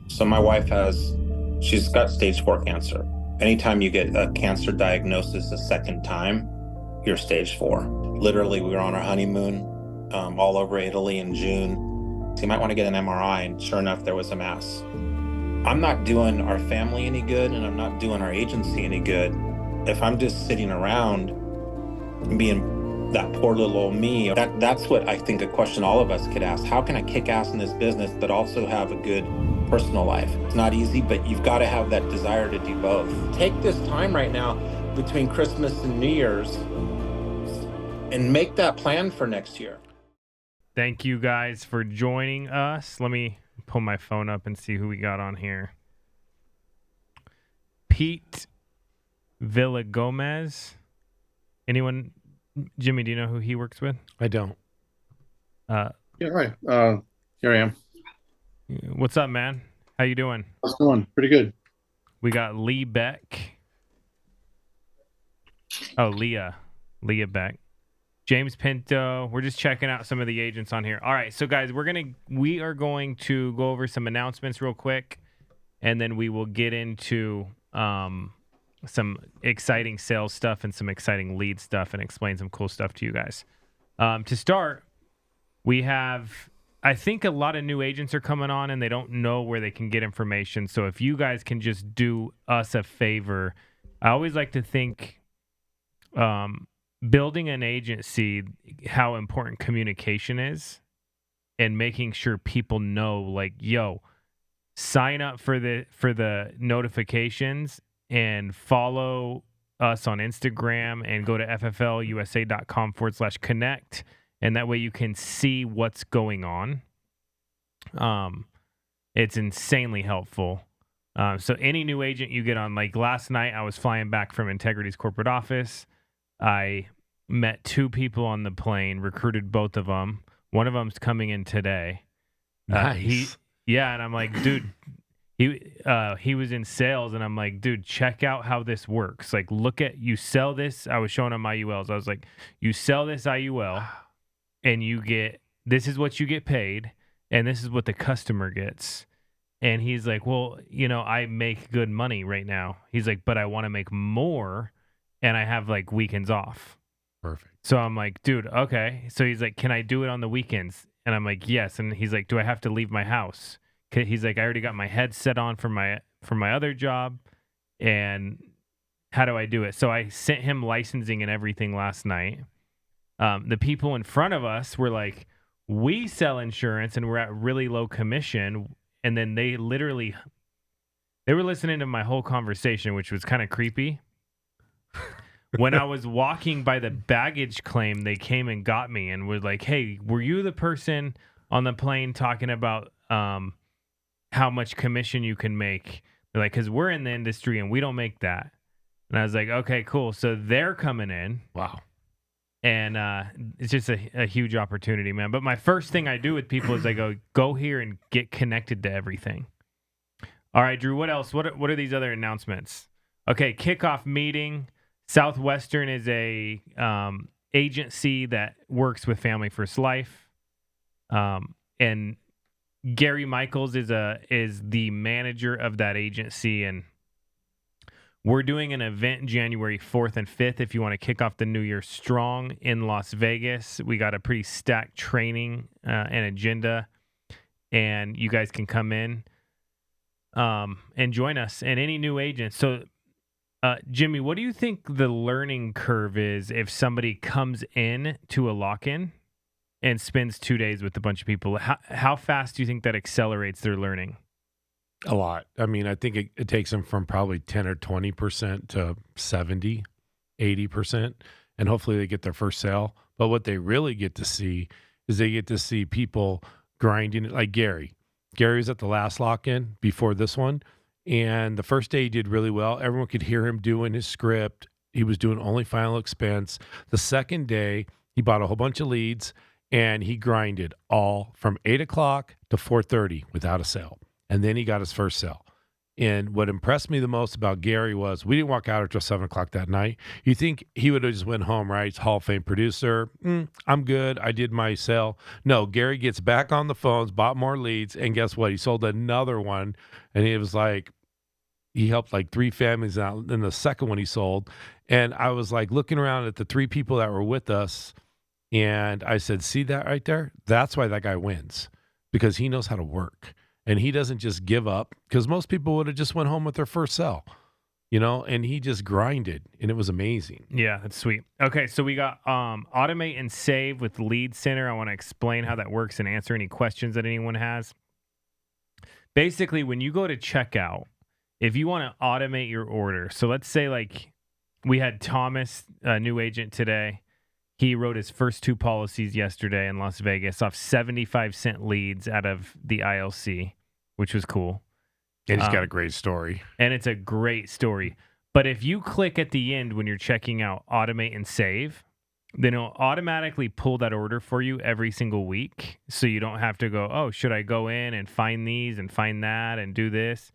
So my wife she's got stage 4 cancer. Anytime you get a cancer diagnosis a second time, you're stage 4. Literally, we were on our honeymoon all over Italy in June. So you might want to get an MRI, and sure enough, there was a mass. I'm not doing our family any good, and I'm not doing our agency any good if I'm just sitting around and being that poor little old me. That's what I think a question all of us could ask. How can I kick ass in this business but also have a good personal life? It's not easy, but you've got to have that desire to do both. Take this time right now between Christmas and New Year's and make that plan for next year. Thank you guys for joining us. Let me pull my phone up and see who we got on here. Pete Villagomez. Anyone? Jimmy, do you know who he works with? I don't. Yeah, right. Here I am. What's up, man? How you doing? How's it going? Pretty good. We got Lee Beck. Oh, Leah Beck. James Pinto. We're just checking out some of the agents on here. All right, so guys, we are going to go over some announcements real quick, and then we will get into some exciting sales stuff and some exciting lead stuff and explain some cool stuff to you guys. To start, we have, I think a lot of new agents are coming on and they don't know where they can get information. So if you guys can just do us a favor, I always like to think building an agency, how important communication is and making sure people know, like, yo, sign up for the notifications and follow us on Instagram and go to fflusa.com/connect. And that way you can see what's going on. It's insanely helpful. So any new agent you get on, like last night, I was flying back from Integrity's corporate office. I met 2 people on the plane, recruited both of them. One of them's coming in today. Nice. And I'm like, dude, he was in sales, and I'm like, dude, check out how this works. Like, you sell this. I was showing him IULs. I was like, you sell this IUL, and this is what you get paid, and this is what the customer gets. And he's like, well, I make good money right now. He's like, but I want to make more, and I have like weekends off. Perfect. So I'm like, dude, okay. So he's like, can I do it on the weekends? And I'm like, yes. And he's like, do I have to leave my house? He's like, I already got my headset on for my other job, and how do I do it? So I sent him licensing and everything last night. The people in front of us were like, we sell insurance and we're at really low commission. And then they were listening to my whole conversation, which was kind of creepy. When I was walking by the baggage claim, they came and got me and were like, hey, were you the person on the plane talking about how much commission you can make? They're like, because we're in the industry and we don't make that. And I was like, okay, cool. So they're coming in. Wow. And it's just a huge opportunity, man. But my first thing I do with people is I go here and get connected to everything. All right, Drew, what else? What are these other announcements? Okay, kickoff meeting. Southwestern is a agency that works with Family First Life. And Gary Michels is the manager of that agency, and we're doing an event January 4th and 5th if you want to kick off the new year strong in Las Vegas. We got a pretty stacked training and agenda, and you guys can come in and join us, and any new agents. So, Jimmy, what do you think the learning curve is if somebody comes in to a lock-in and spends 2 days with a bunch of people? How fast do you think that accelerates their learning? A lot. I mean, I think it takes them from probably 10 or 20% to 70, 80%, and hopefully they get their first sale. But what they really get to see is they get to see people grinding it, like Gary. Gary was at the last lock-in before this one, and the first day he did really well. Everyone could hear him doing his script. He was doing only final expense. The second day, he bought a whole bunch of leads, and he grinded all from 8 o'clock to 4:30 without a sale. And then he got his first sale. And what impressed me the most about Gary was we didn't walk out until 7 o'clock that night. You think he would have just went home, right? He's Hall of Fame producer. I'm good. I did my sale. No, Gary gets back on the phones, bought more leads, and guess what? He sold another one, and he was like, he helped like 3 families out in the second one he sold. And I was like looking around at the 3 people that were with us, and I said, see that right there? That's why that guy wins, because he knows how to work. And he doesn't just give up, because most people would have just went home with their first sell, and he just grinded, and it was amazing. Yeah, that's sweet. Okay, so we got automate and save with Lead Center. I want to explain how that works and answer any questions that anyone has. Basically, when you go to checkout, if you want to automate your order, so let's say like we had Thomas, a new agent today. He wrote his first 2 policies yesterday in Las Vegas off 75-cent leads out of the ILC, which was cool. And he's got a great story. And it's a great story. But if you click at the end when you're checking out automate and save, then it'll automatically pull that order for you every single week. So you don't have to go, oh, should I go in and find these and find that and do this?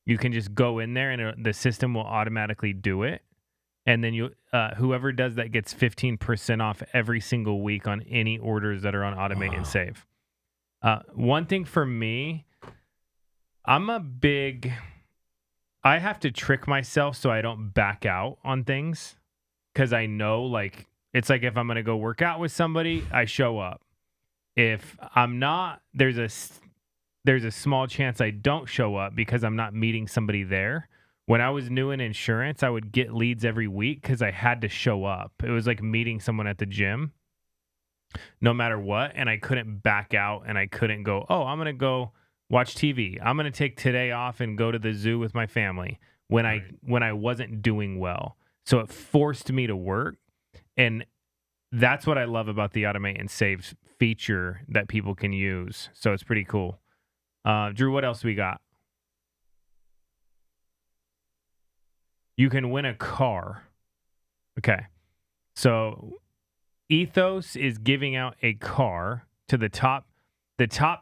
You can just go in there and the system will automatically do it. And then whoever does that gets 15% off every single week on any orders that are on automate and save. One thing for me, I have to trick myself so I don't back out on things, because I know, like, it's like if I'm going to go work out with somebody, I show up. If I'm not, there's a small chance I don't show up because I'm not meeting somebody there. When I was new in insurance, I would get leads every week because I had to show up. It was like meeting someone at the gym, no matter what, and I couldn't back out, and I couldn't go, oh, I'm going to go watch TV. I'm going to take today off and go to the zoo with my family when I wasn't doing well. So it forced me to work, and that's what I love about the automate and save feature that people can use. So it's pretty cool. Drew, what else we got? You can win a car. Okay. So Ethos is giving out a car to the top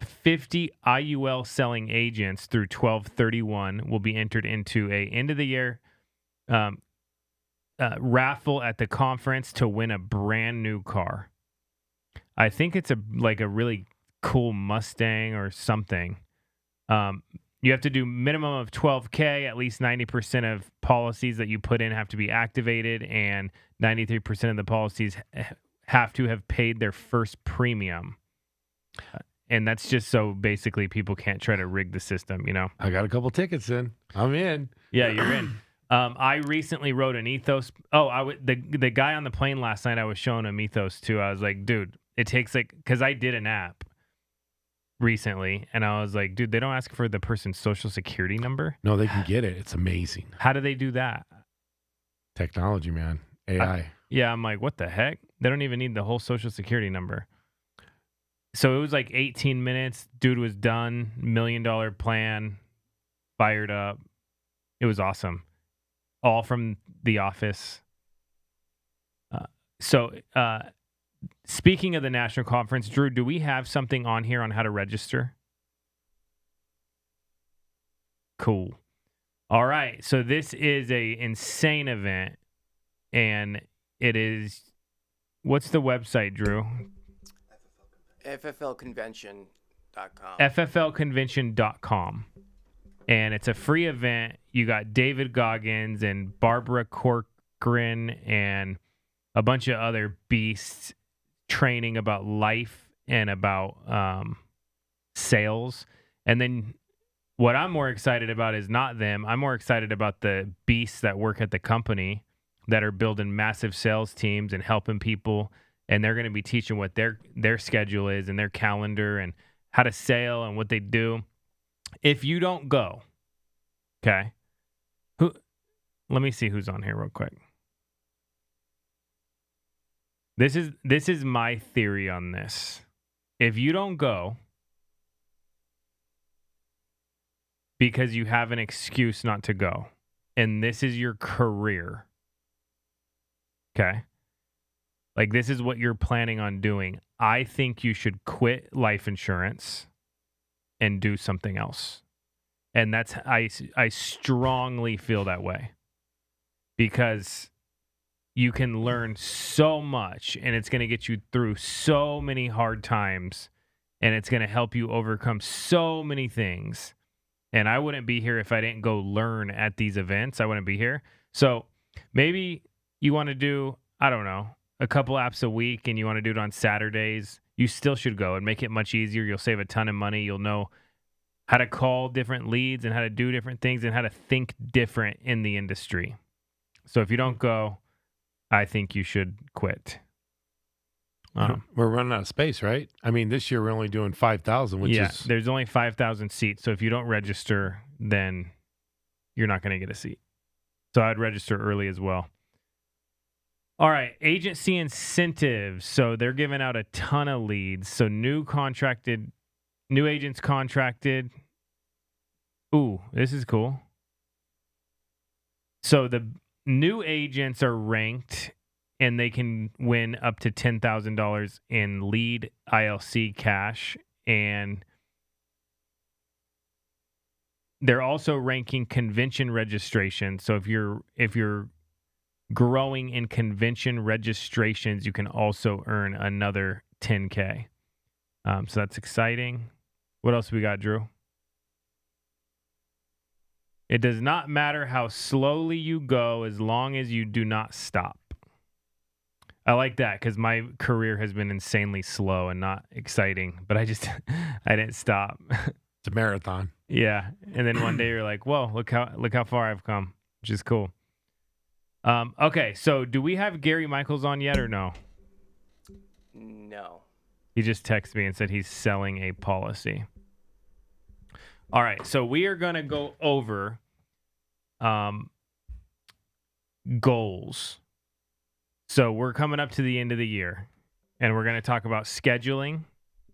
50 IUL selling agents through 12/31 will be entered into a end of the year raffle at the conference to win a brand new car. I think it's a really cool Mustang or something. You have to do minimum of 12K. At least 90% of policies that you put in have to be activated, and 93% of the policies have to have paid their first premium. And that's just so basically people can't try to rig the system, I got a couple tickets in. I'm in. Yeah, you're in. I recently wrote an Ethos. The guy on the plane last night, I was showing him Ethos too. I was like, dude, it takes because I did an app recently, and I was like, dude, they don't ask for the person's social security number. No, they can get it. It's amazing. How do they do that? Technology, man. AI. I'm like, what the heck? They don't even need the whole social security number. So it was like 18 minutes. Dude was done. $1 million plan. Fired up. It was awesome. All from The Office. Speaking of the national conference, Drew, do we have something on here on how to register? Cool. All right. So this is a insane event, and it is. What's the website, Drew? FFLconvention.com. FFLconvention.com. And it's a free event. You got David Goggins and Barbara Corcoran and a bunch of other beasts training about life and about sales. And then what I'm more excited about is not them. I'm more excited about the beasts that work at the company that are building massive sales teams and helping people. And they're going to be teaching what their schedule is and their calendar and how to sell and what they do. If you don't go, okay, let me see who's on here real quick. This is my theory on this. If you don't go because you have an excuse not to go, and this is your career, okay, like this is what you're planning on doing, I think you should quit life insurance and do something else. And that's I strongly feel that way, because you can learn so much, and it's going to get you through so many hard times, and it's going to help you overcome so many things. And I wouldn't be here if I didn't go learn at these events. I wouldn't be here. So maybe you want to do, I don't know, a couple apps a week, and you want to do it on Saturdays. You still should go and make it much easier. You'll save a ton of money. You'll know how to call different leads and how to do different things and how to think different in the industry. So if you don't go, I think you should quit. We're running out of space, right? I mean, this year we're only doing 5,000, which is... there's only 5,000 seats. So if you don't register, then you're not going to get a seat. So I'd register early as well. All right, agency incentives. So they're giving out a ton of leads. So new agents contracted. Ooh, this is cool. So the new agents are ranked, and they can win up to $10,000 in lead ILC cash. And they're also ranking convention registration. So if you're growing in convention registrations, you can also earn another $10K. So that's exciting. What else we got, Drew? It does not matter how slowly you go as long as you do not stop. I like that, because my career has been insanely slow and not exciting, but I didn't stop. It's a marathon. Yeah. And then one day you're like, whoa, look how far I've come, which is cool. Okay, so do we have Gary Michels on yet or no? No. He just texted me and said he's selling a policy. All right, so we are going to go over goals. So we're coming up to the end of the year, and we're going to talk about scheduling,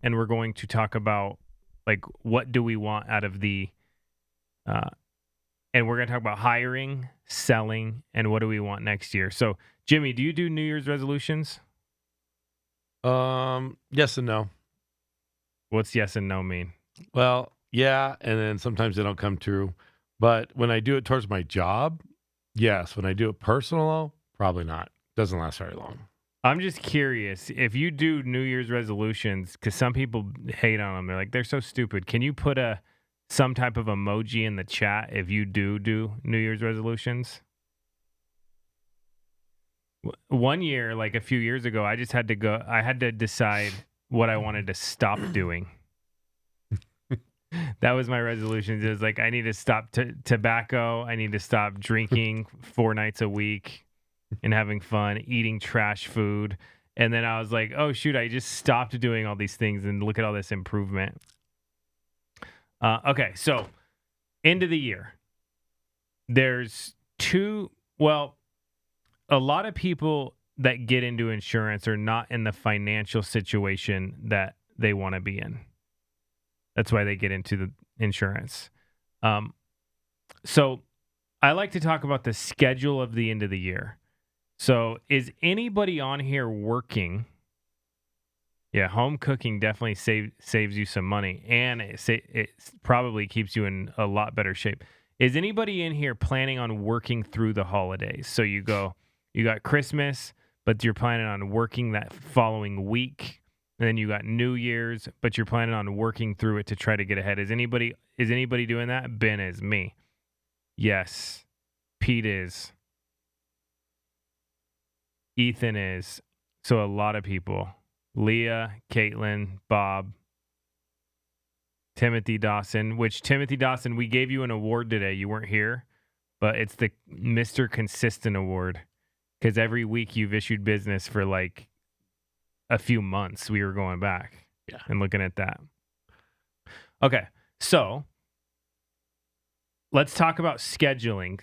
and we're going to talk about, like, what do we want out of the and we're going to talk about hiring, selling, and what do we want next year. So, Jimmy, do you do New Year's resolutions? Yes and no. What's yes and no mean? Well, yeah, and then sometimes they don't come true. But when I do it towards my job, yes. When I do it personal, probably not. Doesn't last very long. I'm just curious, if you do New Year's resolutions, because some people hate on them. They're like, they're so stupid. Can you put some type of emoji in the chat if you do New Year's resolutions? One year, like a few years ago, I just had to go. I had to decide what I wanted to stop doing. That was my resolution. It was like, I need to stop tobacco. I need to stop drinking 4 nights a week and having fun, eating trash food. And then I was like, oh, shoot, I just stopped doing all these things, and look at all this improvement. Okay, so end of the year. There's a lot of people that get into insurance are not in the financial situation that they want to be in. That's why they get into the insurance. So I like to talk about the schedule of the end of the year. So is anybody on here working? Yeah, home cooking definitely saves you some money, and it probably keeps you in a lot better shape. Is anybody in here planning on working through the holidays? So you got Christmas, but you're planning on working that following week. And then you got New Year's, but you're planning on working through it to try to get ahead. Is anybody doing that? Ben is. Me. Yes. Pete is. Ethan is. So a lot of people. Leah, Caitlin, Bob, Timothy Dawson, we gave you an award today. You weren't here, but it's the Mr. Consistent Award, because every week you've issued business for like a few months. We were going back and looking at that. Okay, so let's talk about scheduling.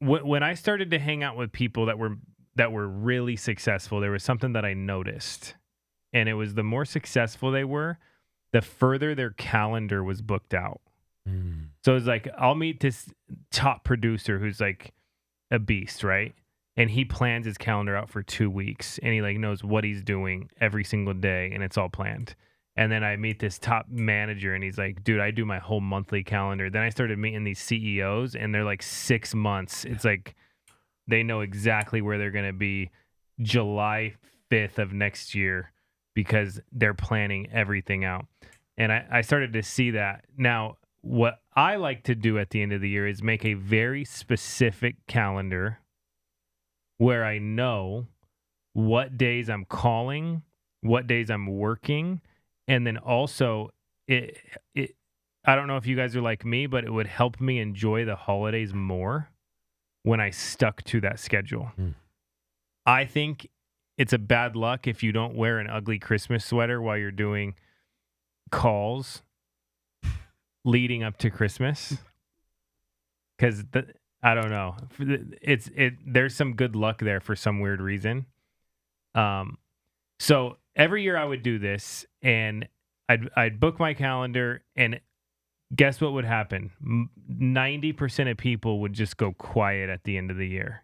When I started to hang out with people that were really successful, there was something that I noticed. And it was the more successful they were, the further their calendar was booked out. Mm. So it's like, I'll meet this top producer who's like a beast, right? And he plans his calendar out for 2 weeks, and he like knows what he's doing every single day, and it's all planned. And then I meet this top manager, and he's like, dude, I do my whole monthly calendar. Then I started meeting these CEOs, and they're like 6 months. It's like they know exactly where they're going to be July 5th of next year because they're planning everything out. And I started to see that. Now, what I like to do at the end of the year is make a very specific calendar where I know what days I'm calling, what days I'm working, and then also it I don't know if you guys are like me, but it would help me enjoy the holidays more when I stuck to that schedule. I think it's a bad luck if you don't wear an ugly Christmas sweater while you're doing calls leading up to Christmas. Because I don't know. There's some good luck there for some weird reason. So every year I would do this, and I'd book my calendar, and guess what would happen? 90% of people would just go quiet at the end of the year.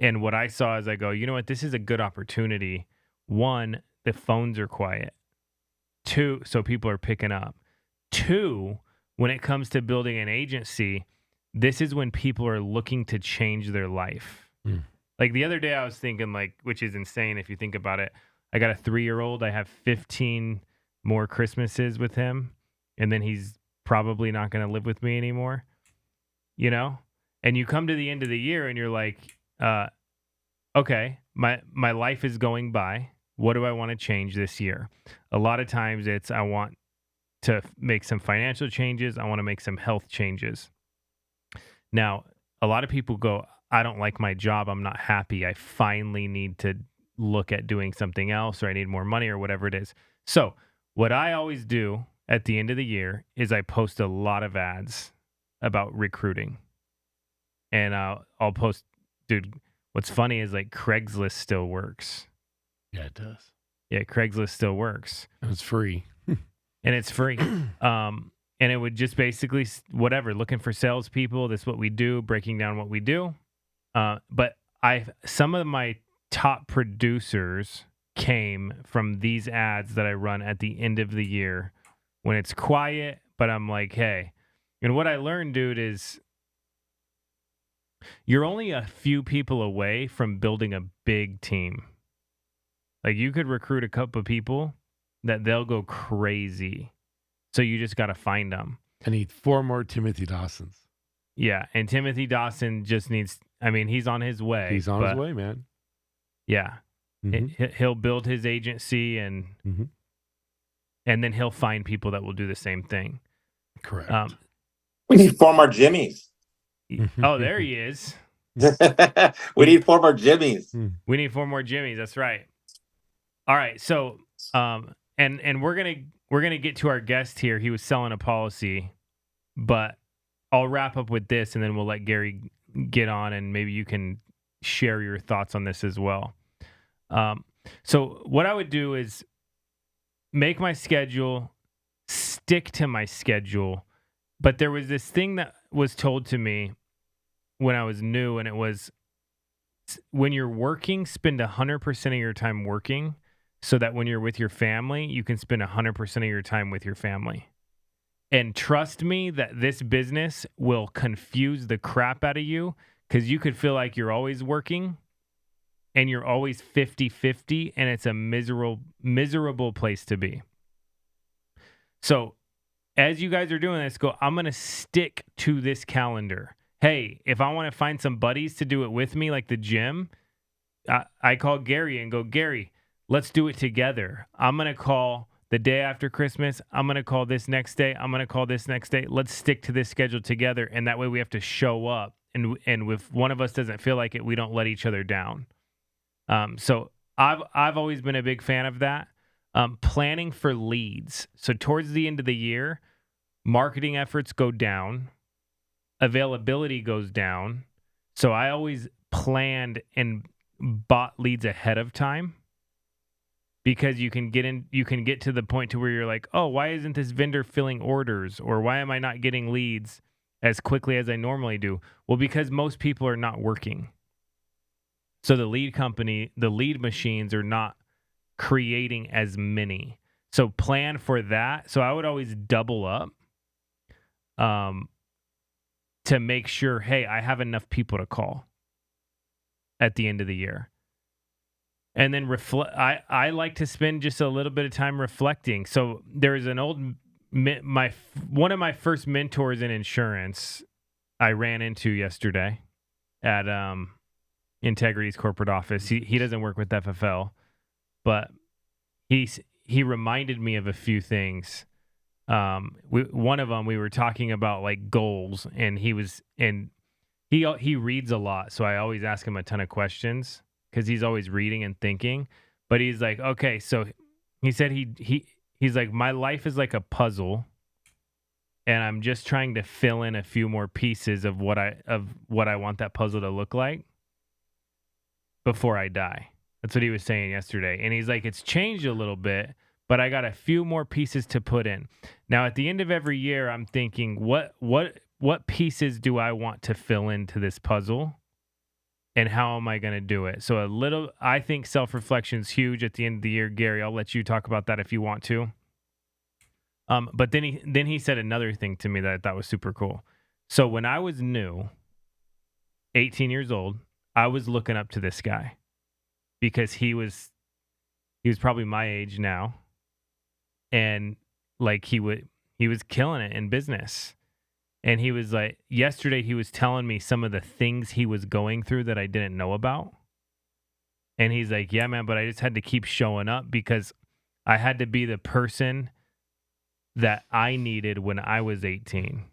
And what I saw is I go, you know what? This is a good opportunity. One, the phones are quiet. Two, so people are picking up. Two, when it comes to building an agency, this is when people are looking to change their life. Like the other day I was thinking, like, which is insane if you think about it. I got a 3-year-old. I have 15 more Christmases with him, and then he's probably not going to live with me anymore, you know? And you come to the end of the year and you're like, okay, my life is going by. What do I want to change this year? A lot of times it's I want to make some financial changes. I want to make some health changes. Now, a lot of people go, I don't like my job. I'm not happy. I finally need to look at doing something else, or I need more money, or whatever it is. So what I always do at the end of the year is I post a lot of ads about recruiting. And I'll post, dude, what's funny is like Craigslist still works. Yeah, it does. Yeah, Craigslist still works. And it's free. And it's free. And it would just basically, whatever, looking for salespeople. That's what we do, breaking down what we do. But some of my top producers came from these ads that I run at the end of the year when it's quiet, but I'm like, hey. And what I learned, dude, is you're only a few people away from building a big team. Like you could recruit a couple of people that they'll go crazy. So you just got to find them. I need 4 more Timothy Dawsons. Yeah, and Timothy Dawson just needs, I mean, he's on his way. He's on his way, man. Yeah. He'll build his agency, and then he'll find people that will do the same thing. Correct. We need 4 more Jimmies. Oh, there he is. We need 4 more Jimmies. We need 4 more Jimmies. That's right. All right. So, and we're gonna get to our guest here. He was selling a policy, but I'll wrap up with this, and then we'll let Gary get on, and maybe you can share your thoughts on this as well. So what I would do is make my schedule, stick to my schedule. But there was this thing that was told to me when I was new, and it was when you're working, spend 100% of your time working so that when you're with your family, you can spend 100% of your time with your family. And trust me that this business will confuse the crap out of you, because you could feel like you're always working and you're always 50-50, and it's a miserable place to be. So as you guys are doing this, go, I'm going to stick to this calendar. Hey, if I want to find some buddies to do it with me, like the gym, I call Gary and go, Gary, let's do it together. I'm going to call the day after Christmas. I'm going to call this next day. I'm going to call this next day. Let's stick to this schedule together. And that way we have to show up. And if one of us doesn't feel like it, we don't let each other down. So I've always been a big fan of that. Planning for leads. So towards the end of the year, marketing efforts go down. Availability goes down. So I always planned and bought leads ahead of time, because you can get to the point to where you're like, oh, why isn't this vendor filling orders? Or why am I not getting leads as quickly as I normally do? Well, because most people are not working. So the lead machines are not creating as many. So plan for that. So I would always double up to make sure, hey, I have enough people to call at the end of the year. And then I like to spend just a little bit of time reflecting. So there's an old one of my first mentors in insurance I ran into yesterday at Integrity's corporate office. He doesn't work with FFL, but he reminded me of a few things. One of them, we were talking about like goals, and he reads a lot, so I always ask him a ton of questions because he's always reading and thinking. But he's like, okay, so he said he's like, my life is like a puzzle, and I'm just trying to fill in a few more pieces of what I want that puzzle to look like before I die. That's what he was saying yesterday. And he's like, it's changed a little bit, but I got a few more pieces to put in. Now, at the end of every year, I'm thinking, what pieces do I want to fill into this puzzle? And how am I going to do it? So I think self-reflection is huge at the end of the year. Gary, I'll let you talk about that if you want to. But then he said another thing to me that I thought was super cool. So when I was new, 18 years old, I was looking up to this guy because he was probably my age now, and like he was killing it in business. And he was like, yesterday he was telling me some of the things he was going through that I didn't know about. And he's like, yeah, man, but I just had to keep showing up because I had to be the person that I needed when I was 18.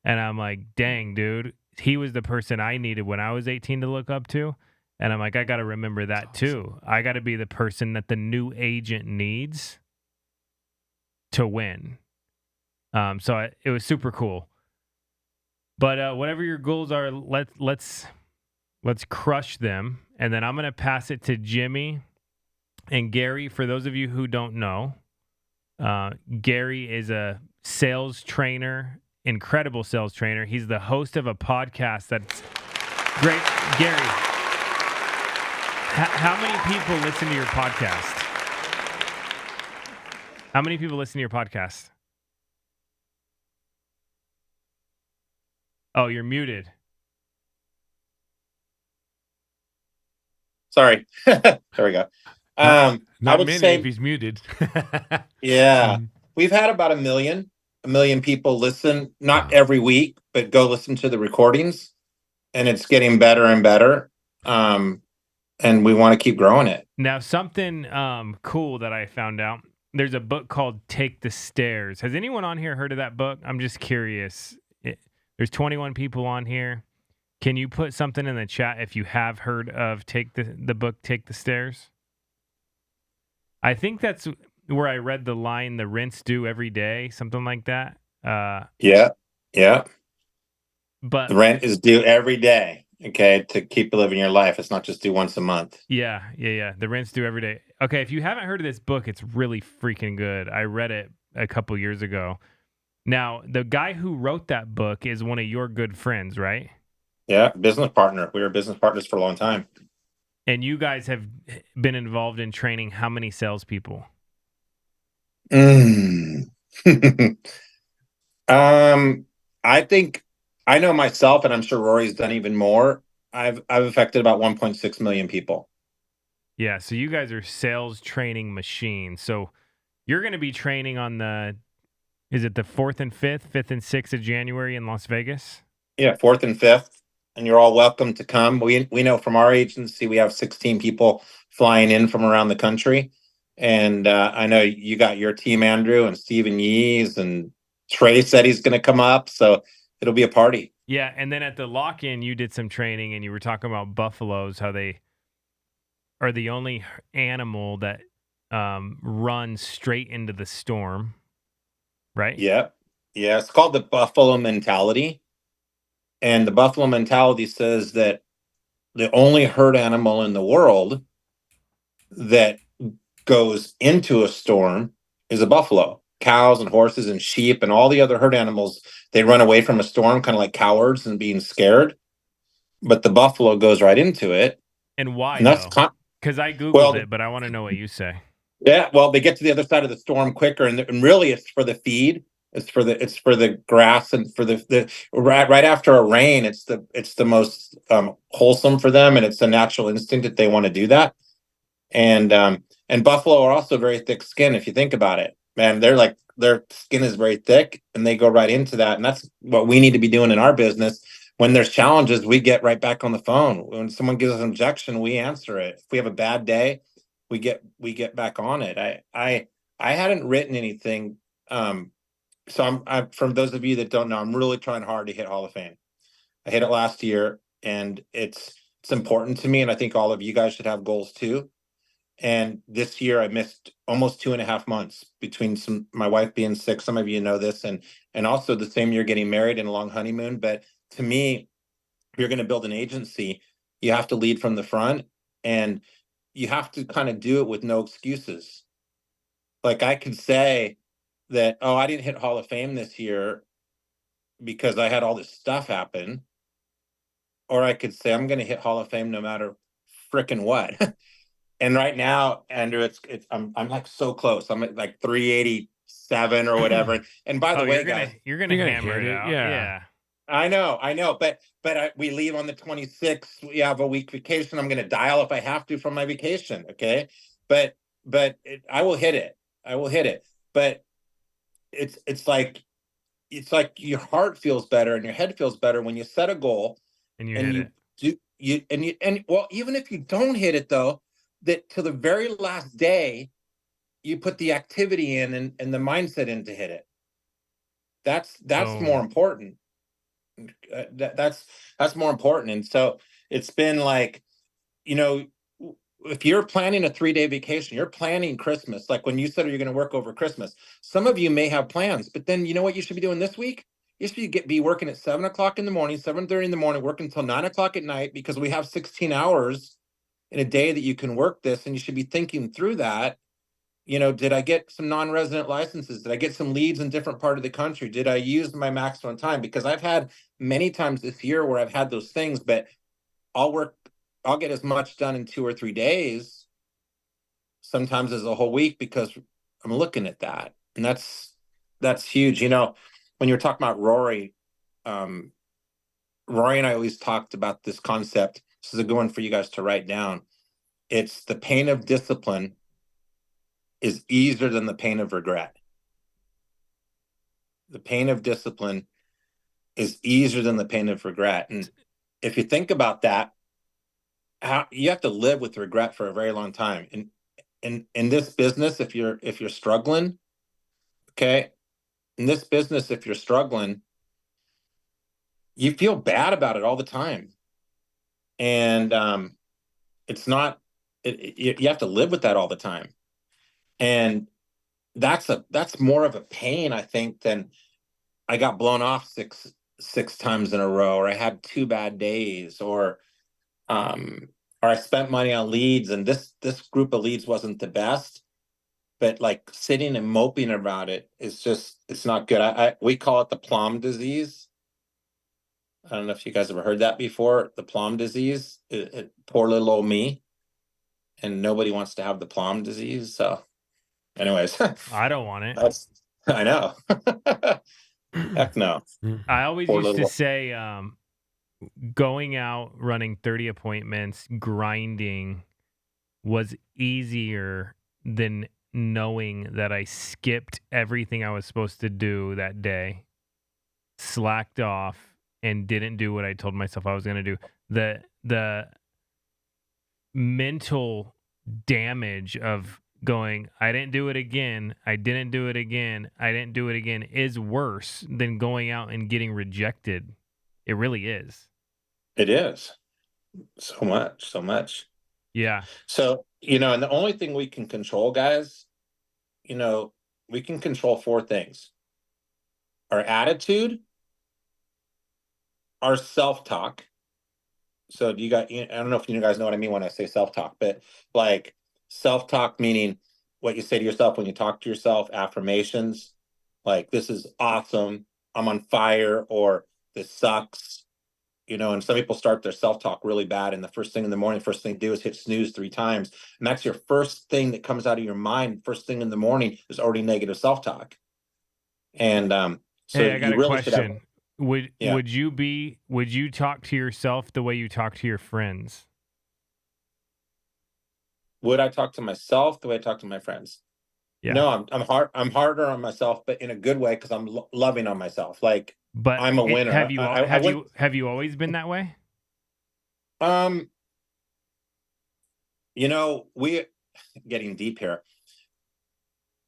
And I'm like, dang, dude, he was the person I needed when I was 18 to look up to. And I'm like, I got to remember that too. I got to be the person that the new agent needs to win. So it was super cool. But whatever your goals are, let's crush them. And then I'm going to pass it to Jimmy and Gary. For those of you who don't know, Gary is a sales trainer, incredible sales trainer. He's the host of a podcast that's great. Gary, how many people listen to your podcast? How many people listen to your podcast? Oh, you're muted. Sorry. There we go. I Not would many say, if he's muted. yeah, we've had about a million people listen, not Wow. every week, but go listen to the recordings, and it's getting better and better. And we want to keep growing it. Now, something cool that I found out, there's a book called Take the Stairs. Has anyone on here heard of that book? I'm just curious. There's 21 people on here. Can you put something in the chat if you have heard of the book Take the Stairs? I think that's where I read the line, the rent's due every day, something like that. Yeah. But The rent is due every day, okay, to keep living your life. It's not just due once a month. Yeah. The rent's due every day. Okay, if you haven't heard of this book, it's really freaking good. I read it a couple years ago. Now, the guy who wrote that book is one of your good friends, right? Yeah, business partner. We were business partners for a long time. And you guys have been involved in training how many salespeople? I think I know myself, and I'm sure Rory's done even more. I've affected about 1.6 million people. Yeah, so you guys are sales training machines. So you're going to be training on is it the 4th and 5th and 6th of January in Las Vegas? Yeah, 4th and 5th, and you're all welcome to come. We know from our agency we have 16 people flying in from around the country, and I know you got your team, Andrew, and Stephen Yees, and Trey said he's going to come up, so it'll be a party. Yeah, and then at the lock-in, you did some training, and you were talking about buffaloes, how they are the only animal that runs straight into the storm, right? Yeah, it's called the buffalo mentality. And the buffalo mentality says that the only herd animal in the world that goes into a storm is a buffalo. Cows and horses and sheep and all the other herd animals, they run away from a storm kind of like cowards and being scared. But the buffalo goes right into it. And why, And that's though? Because I Googled it, but I want to know what you say. Yeah, well, they get to the other side of the storm quicker, and really, it's for the feed. It's for the grass, and for the right after a rain. It's the most wholesome for them, and it's a natural instinct that they want to do that. And buffalo are also very thick skinned. If you think about it, man, their skin is very thick, and they go right into that. And that's what we need to be doing in our business. When there's challenges, we get right back on the phone. When someone gives us an objection, we answer it. If we have a bad day, we get back on it. I hadn't written anything. So I'm from those of you that don't know, I'm really trying hard to hit Hall of Fame. I hit it last year, and it's important to me, and I think all of you guys should have goals too. And this year I missed almost 2.5 months between my wife being sick. Some of you know this, and also the same year getting married and a long honeymoon. But to me, if you're going to build an agency, you have to lead from the front, and you have to kind of do it with no excuses. Like, I could say that, oh, I didn't hit Hall of Fame this year because I had all this stuff happen. Or I could say I'm going to hit Hall of Fame no matter frickin' what. And right now, Andrew, I'm like so close. I'm at like 387 or whatever. And by the way, guys, you're gonna hammer hit it it, out. yeah. Yeah. I know, but we leave on the 26th. We have a week vacation. I'm going to dial if I have to from my vacation. Okay, but I will hit it. I will hit it. But it's like your heart feels better and your head feels better when you set a goal And you and hit you it. do and well, even if you don't hit it though, that to the very last day you put the activity in and the mindset in to hit it. That's more important. That's more important. And so it's been like, you know, if you're planning a 3-day vacation, you're planning Christmas, like when you said you're going to work over Christmas. Some of you may have plans, but then you know what you should be doing this week? You should be working at 7 o'clock in the morning, 7:30 in the morning, working until 9 o'clock at night, because we have 16 hours in a day that you can work this, and you should be thinking through that. Did I get some non-resident licenses? Did I get some leads in different part of the country? Did I use my maximum time? Because I've had many times this year where I've had those things, but I'll get as much done in 2 or 3 days, sometimes as a whole week, because I'm looking at that. And that's huge. When you're talking about um, Rory and I always talked about this concept. This is a good one for you guys to write down. It's the pain of discipline is easier than the pain of regret. The pain of discipline is easier than the pain of regret. And if you think about that, you have to live with regret for a very long time. And in this business, if you're struggling, okay, in this business, if you're struggling, you feel bad about it all the time. And it's not, you have to live with that all the time. And that's more of a pain, I think, than I got blown off six times in a row, or I had 2 bad days, um, or I spent money on leads, and this group of leads wasn't the best. But like sitting and moping about it is just, it's not good. We call it the plum disease. I don't know if you guys ever heard that before. The plum disease. Poor little old me, and nobody wants to have the plum disease. So, anyways, I don't want it. I know. Heck no. I always Poor used to little. say, going out, running 30 appointments, grinding was easier than knowing that I skipped everything I was supposed to do that day, slacked off, and didn't do what I told myself I was going to do. The mental damage of going, I didn't do it again, I didn't do it again, I didn't do it again, is worse than going out and getting rejected. It really is. It is so much. Yeah. So, and the only thing we can control, guys, we can control 4 things: our attitude, our self-talk. So I don't know if you guys know what I mean when I say self-talk, but like self-talk meaning what you say to yourself when you talk to yourself, affirmations, like this is awesome, I'm on fire, or this sucks, And some people start their self-talk really bad, and the first thing in the morning, first thing they do is hit snooze 3 times, and that's your first thing that comes out of your mind. First thing in the morning is already negative self-talk. And so Hey, I got you a really should have. question. Would Yeah. would you talk to yourself the way you talk to your friends? Would I talk to myself the way I talk to my friends? Yeah. No, I'm harder on myself, but in a good way, because I'm loving on myself. Like, But I'm a winner. have you I went. have you always been that way? Um, we getting deep here.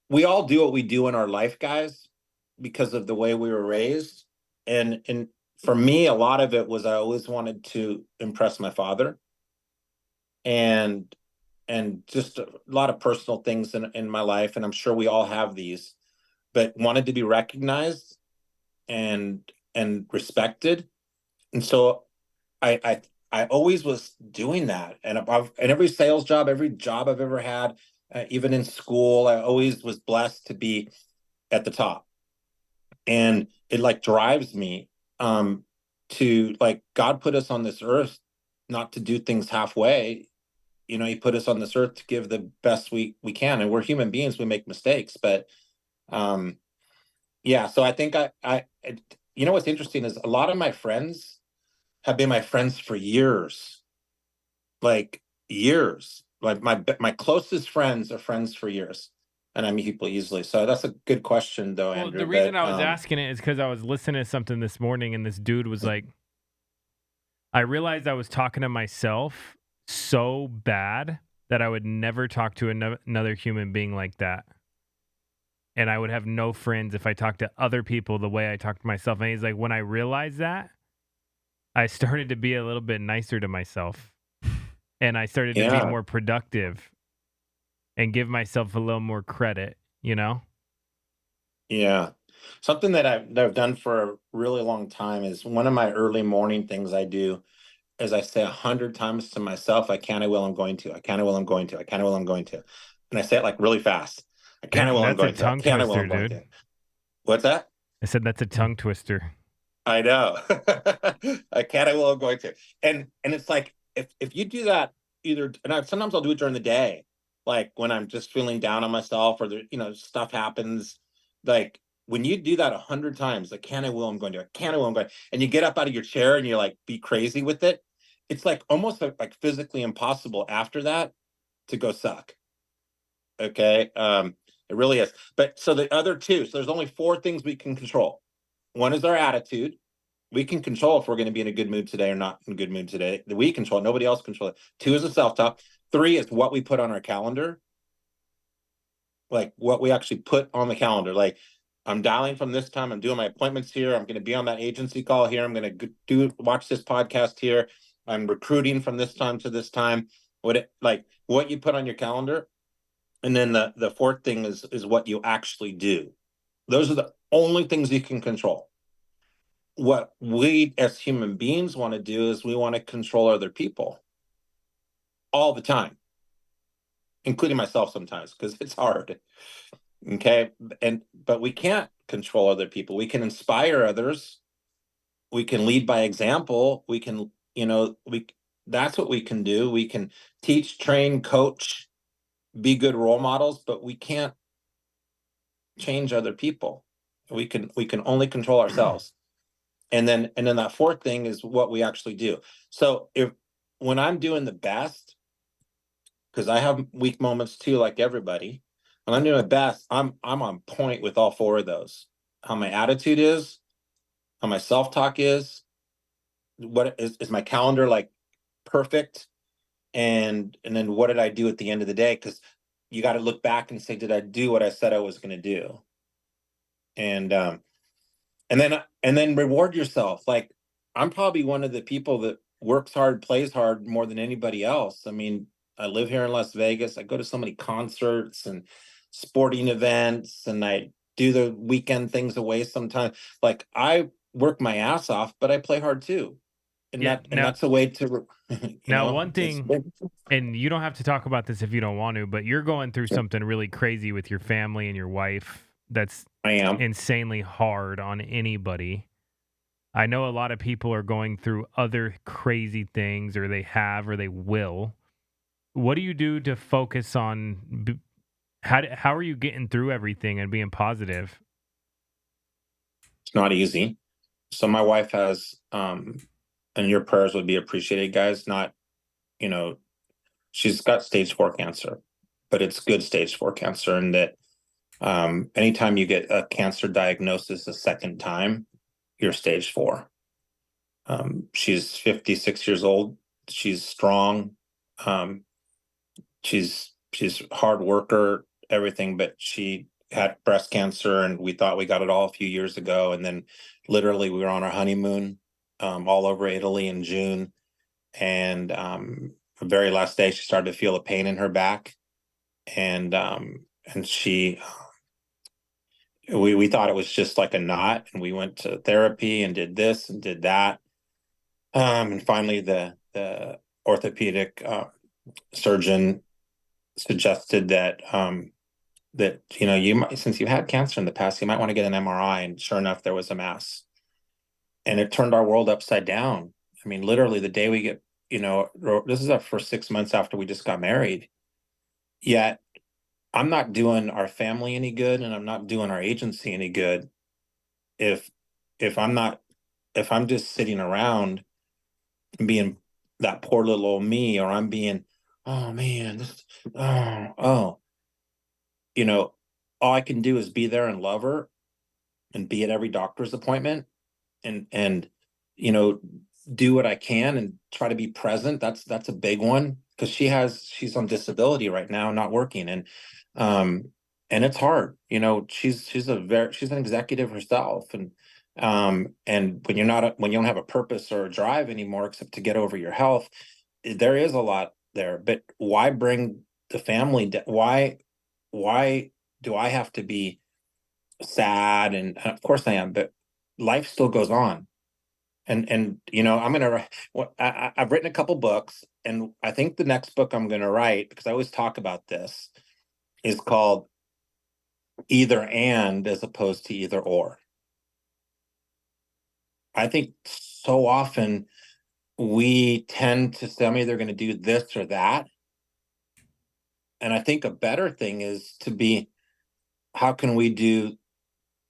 We all do what we do in our life, guys, because of the way we were raised. And for me, a lot of it was I always wanted to impress my father, and just a lot of personal things in my life, and I'm sure we all have these, but wanted to be recognized and respected. And so I I always was doing that, and every sales job, every job I've ever had, even in school, I always was blessed to be at the top, and it like drives me to, like, God put us on this earth not to do things halfway. He put us on this earth to give the best we can, and we're human beings, we make mistakes, but um yeah. So I think what's interesting is a lot of my friends have been my friends for years, like years. Like my closest friends are friends for years, and I meet people easily. So that's a good question, though, Well, Andrew. the reason But I was asking it is because I was listening to something this morning, and this dude was like, I realized I was talking to myself so bad that I would never talk to another human being like that. And I would have no friends if I talked to other people the way I talk to myself. And he's like, when I realized that, I started to be a little bit nicer to myself. And I started to be yeah, more productive and give myself a little more credit, you know? yeah. Something that I've done for a really long time is one of my early morning things I do is I say 100 times to myself, I can, I will, I'm going to, I can, I will, I'm going to, I can, I will, I'm going to. And I say it like really fast. I can, I Damn, will, I'm that's a going to, I tongue can, I will, twister, I'm going dude. to. What's that? I said that's a tongue twister. I know. I can, I will, I'm going to. And it's like, if you do that, sometimes I'll do it during the day, like when I'm just feeling down on myself, or stuff happens. Like, when you do that 100 times, I can, I will, I'm going to, I can, I will, I'm going, and you get up out of your chair and you're like, be crazy with it. It's like almost like physically impossible after that to go suck. Okay. It really is. But so the other two, so there's only 4 things we can control. One is our attitude. We can control if we're going to be in a good mood today or not in a good mood today. We control it. Nobody else control it. 2 is the self-talk. 3 is what we put on our calendar. Like what we actually put on the calendar. Like, I'm dialing from this time. I'm doing my appointments here. I'm going to be on that agency call here. I'm going to watch this podcast here. I'm recruiting from this time to this time. What you put on your calendar. And then the 4th thing is what you actually do. Those are the only things you can control. What we as human beings want to do is we want to control other people all the time, including myself sometimes, because it's hard. Okay. But we can't control other people. We can inspire others. We can lead by example. We can, that's what we can do. We can teach, train, coach, be good role models, but we can't change other people. We can only control ourselves. And then that 4th thing is what we actually do. So when I'm doing the best, because I have weak moments too, like everybody, when I'm doing the best, I'm on point with all 4 of those. How my attitude is, how my self-talk is, what is my calendar like perfect, and then what did I do at the end of the day? Because you got to look back and say, did I do what I said I was going to do? And then reward yourself. Like, I'm probably one of the people that works hard, plays hard more than anybody else. I mean, I live here in Las Vegas. I go to so many concerts and sporting events, and I do the weekend things away sometimes. Like, I work my ass off, but I play hard too. And Yeah. that's a way to, Now, one thing, and you don't have to talk about this if you don't want to, but you're going through something really crazy with your family and your wife that's I am. insanely hard on anybody. I know a lot of people are going through other crazy things, or they have, or they will. What do you do to focus on how are you getting through everything and being positive? It's not easy. So my wife has, and your prayers would be appreciated, guys. Not, you know, she's got stage 4 cancer, but it's good stage 4 cancer. And that anytime you get a cancer diagnosis a second time, you're stage 4. She's 56 years old. She's strong. Um, she's hard worker, everything, but she had breast cancer, and we thought we got it all a few years ago. And then literally we were on our honeymoon, all over Italy in June. And the very last day she started to feel a pain in her back. And she we thought it was just like a knot, and we went to therapy and did this and did that. And finally the orthopedic surgeon suggested that you might, since you had cancer in the past, you might want to get an MRI. And sure enough, there was a mass, and it turned our world upside down. I mean, literally the day we get, this is our first 6 months after we just got married. Yet I'm not doing our family any good, and I'm not doing our agency any good if if I'm not if I'm just sitting around and being that poor little old me, or I'm being, oh man, oh, all I can do is be there and love her and be at every doctor's appointment, and you know do what I can and try to be present. That's a big one, because she's on disability right now, not working, um and it's hard. She's an executive herself, and when you don't have a purpose or a drive anymore except to get over your health, there is a lot there. But why bring the family why do I have to be sad? And of course I am, but life still goes on. And I'm gonna write. I've written a couple books, and I think the next book I'm gonna write, because I always talk about this, is called Either And, as opposed to Either Or. I think so often we tend to say, I'm either going to do this or that. And I think a better thing is to be, how can we do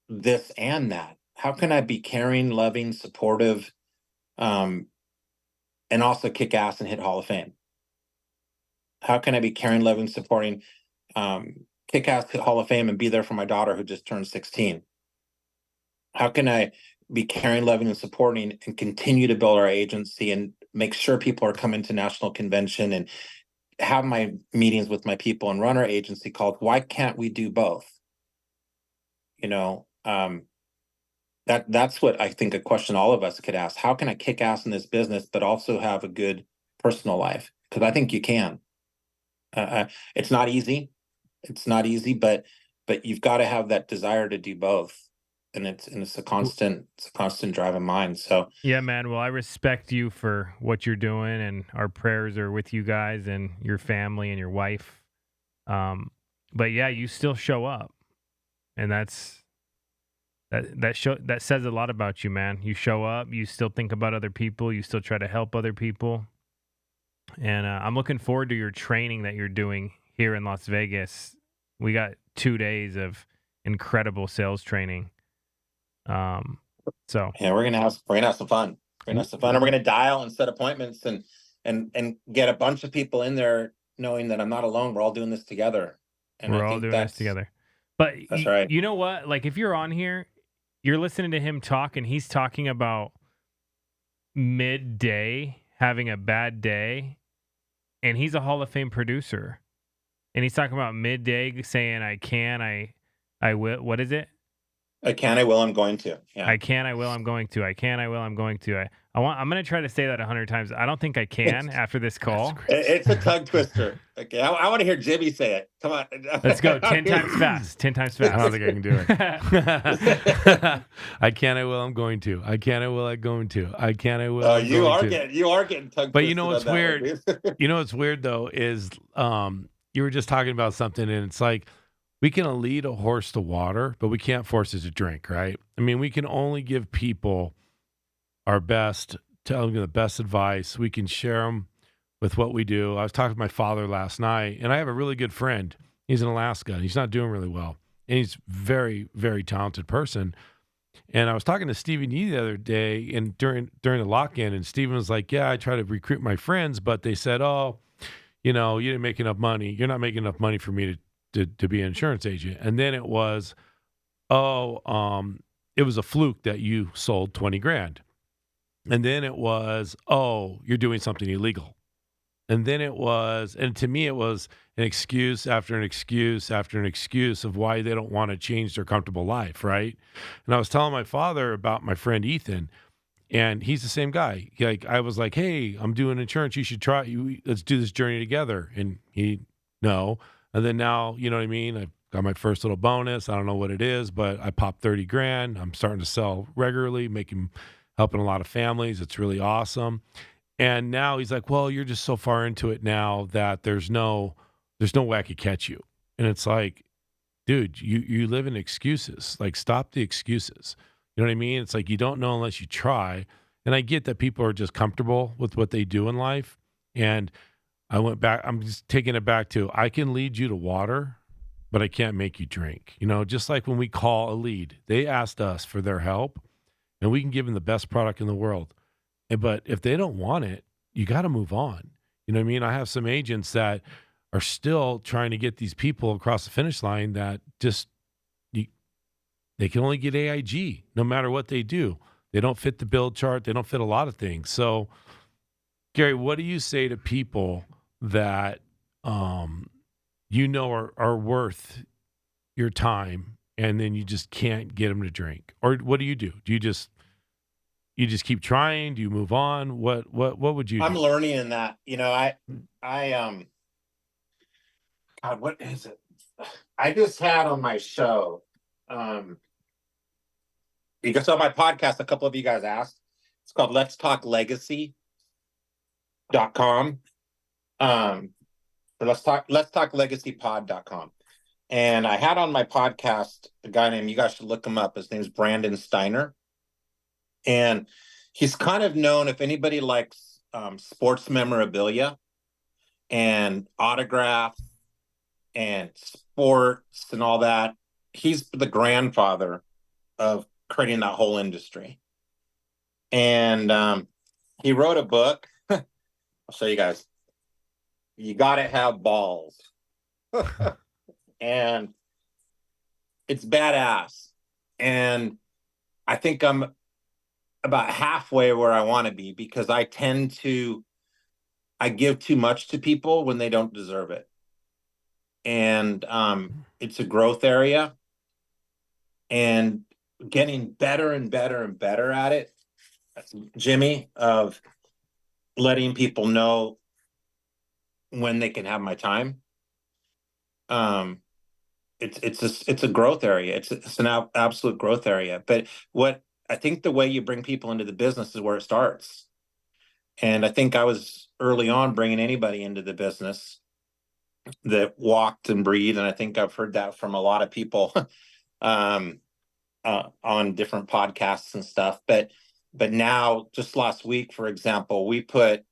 this and that? How can I be caring, loving, supportive, um, and also kick ass and hit Hall of Fame? How can I be caring, loving, supporting, kick ass, hit Hall of Fame, and be there for my daughter who just turned 16? How can I be caring, loving, and supporting, and continue to build our agency and make sure people are coming to national convention, and have my meetings with my people, and run our agency called Why Can't We Do Both? That's what I think a question all of us could ask. How can I kick ass in this business but also have a good personal life? Because I think you can. It's not easy. But you've got to have that desire to do both. And it's a constant drive of mine. So Yeah, man. Well, I respect you for what you're doing, and our prayers are with you guys and your family and your wife. But yeah, you still show up, and that says a lot about you, man. You show up, you still think about other people, you still try to help other people, and I'm looking forward to your training that you're doing here in Las Vegas. We got 2 days of incredible sales training. So yeah, we're gonna have some fun. We're gonna have some fun, and we're gonna dial and set appointments, and get a bunch of people in there, knowing that I'm not alone. We're all doing this together, and we're I all think doing this together. But that's right. You know what? Like, if you're on here, you're listening to him talk, and he's talking about midday having a bad day, and he's a Hall of Fame producer, and he's talking about midday saying, I will. What is it? I can, I will, I'm going to. Yeah. I can, I will, I'm going to. I can, I will, I'm going to. I'm going to try to say that 100 times. I don't think I can after this call. It's a tongue twister. Okay, I want to hear Jimmy say it. Come on. Let's go 10 times fast. 10 times fast. I don't think I can do it. I can, I will, I'm going to. I can, I will, I'm going to. I can, I will. Oh, you are getting tongue twisted. But you know what's weird? You know what's weird though is you were just talking about something, and it's like, we can lead a horse to water, but we can't force it to drink, right? I mean, we can only give people our best, tell them the best advice. We can share them with what we do. I was talking to my father last night, and I have a really good friend. He's in Alaska, and he's not doing really well. And he's very, very talented person. And I was talking to Stephen Yee the other day, and during the lock-in, and Stephen was like, "Yeah, I try to recruit my friends, but they said, oh, you didn't make enough money. You're not making enough money for me to be an insurance agent." And then it was, it was a fluke that you sold 20 grand. And then it was, oh, you're doing something illegal. And then it was, and to me, it was an excuse after an excuse after an excuse of why they don't want to change their comfortable life, right? And I was telling my father about my friend Ethan, and he's the same guy. I was like, "Hey, I'm doing insurance. You should try. Let's do this journey together." And no. And then now, you know what I mean? I got my first little bonus. I don't know what it is, but I popped 30 grand. I'm starting to sell regularly, helping a lot of families. It's really awesome. And now he's like, "Well, you're just so far into it now that there's no way I could catch you." And it's like, dude, you live in excuses. Like, stop the excuses. You know what I mean? It's like you don't know unless you try. And I get that people are just comfortable with what they do in life. And I'm just taking it back to, I can lead you to water, but I can't make you drink. Just like when we call a lead, they asked us for their help, and we can give them the best product in the world. But if they don't want it, you got to move on. You know what I mean? I have some agents that are still trying to get these people across the finish line that just, they can only get AIG no matter what they do. They don't fit the build chart. They don't fit a lot of things. So, Gary, what do you say to people that are worth your time, and then you just can't get them to drink? Or what do you do? Do you just keep trying? Do you move on? What would you do? I'm learning in that. God, what is it? I just had on my show, because on my podcast, a couple of you guys asked. It's called Let's Talk Legacy.com. Let's talk legacypod.com. And I had on my podcast a guy named, you guys should look him up. His name's Brandon Steiner. And he's kind of known, if anybody likes sports memorabilia and autographs and sports and all that, he's the grandfather of creating that whole industry. And he wrote a book. I'll show you guys. You gotta have balls. And it's badass. And I think I'm about halfway where I want to be, because I give too much to people when they don't deserve it. And it's a growth area, and getting better and better and better at it, Jimmy, of letting people know when they can have my time. It's a growth area. It's an absolute growth area. But what I think, the way you bring people into the business is where it starts. And I think I was early on bringing anybody into the business that walked and breathed. And I think I've heard that from a lot of people on different podcasts and stuff. But now, just last week, for example, we put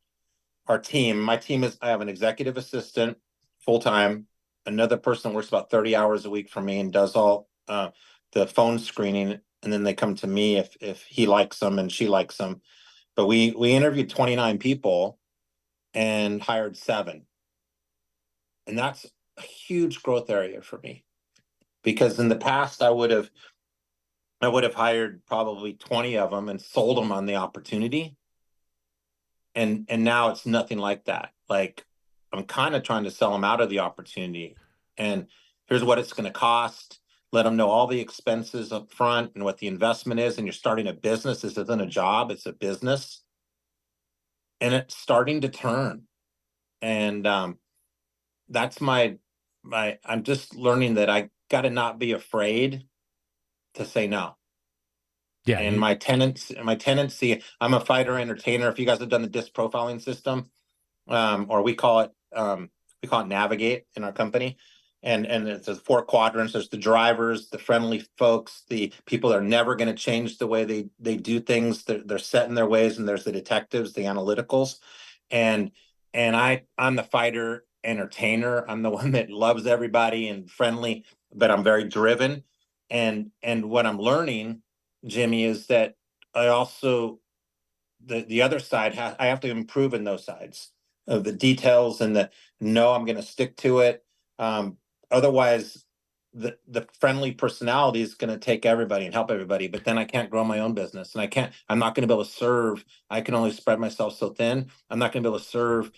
my team is, I have an executive assistant full-time. Another person works about 30 hours a week for me and does all the phone screening. And then they come to me if he likes them and she likes them. But we interviewed 29 people and hired 7. And that's a huge growth area for me, because in the past I would have hired probably 20 of them and sold them on the opportunity. And now it's nothing like that. Like, I'm kind of trying to sell them out of the opportunity. And here's what it's going to cost. Let them know all the expenses up front and what the investment is. And you're starting a business. This isn't a job, it's a business. And it's starting to turn. And that's I'm just learning that I got to not be afraid to say no. Yeah. And my tendency, I'm a fighter entertainer. If you guys have done the disc profiling system, or we call it Navigate in our company. and it's the 4 quadrants. There's the drivers, the friendly folks, the people that are never going to change the way they do things. They're set in their ways, and there's the detectives, the analyticals, and I'm the fighter entertainer. I'm the one that loves everybody and friendly, but I'm very driven. And what I'm learning, Jimmy, is that I also the other side I have to improve in those sides of the details and the no, I'm going to stick to it. Otherwise, the friendly personality is going to take everybody and help everybody, but then I can't grow my own business, and I'm not going to be able to serve. I can only spread myself so thin. I'm not going to be able to serve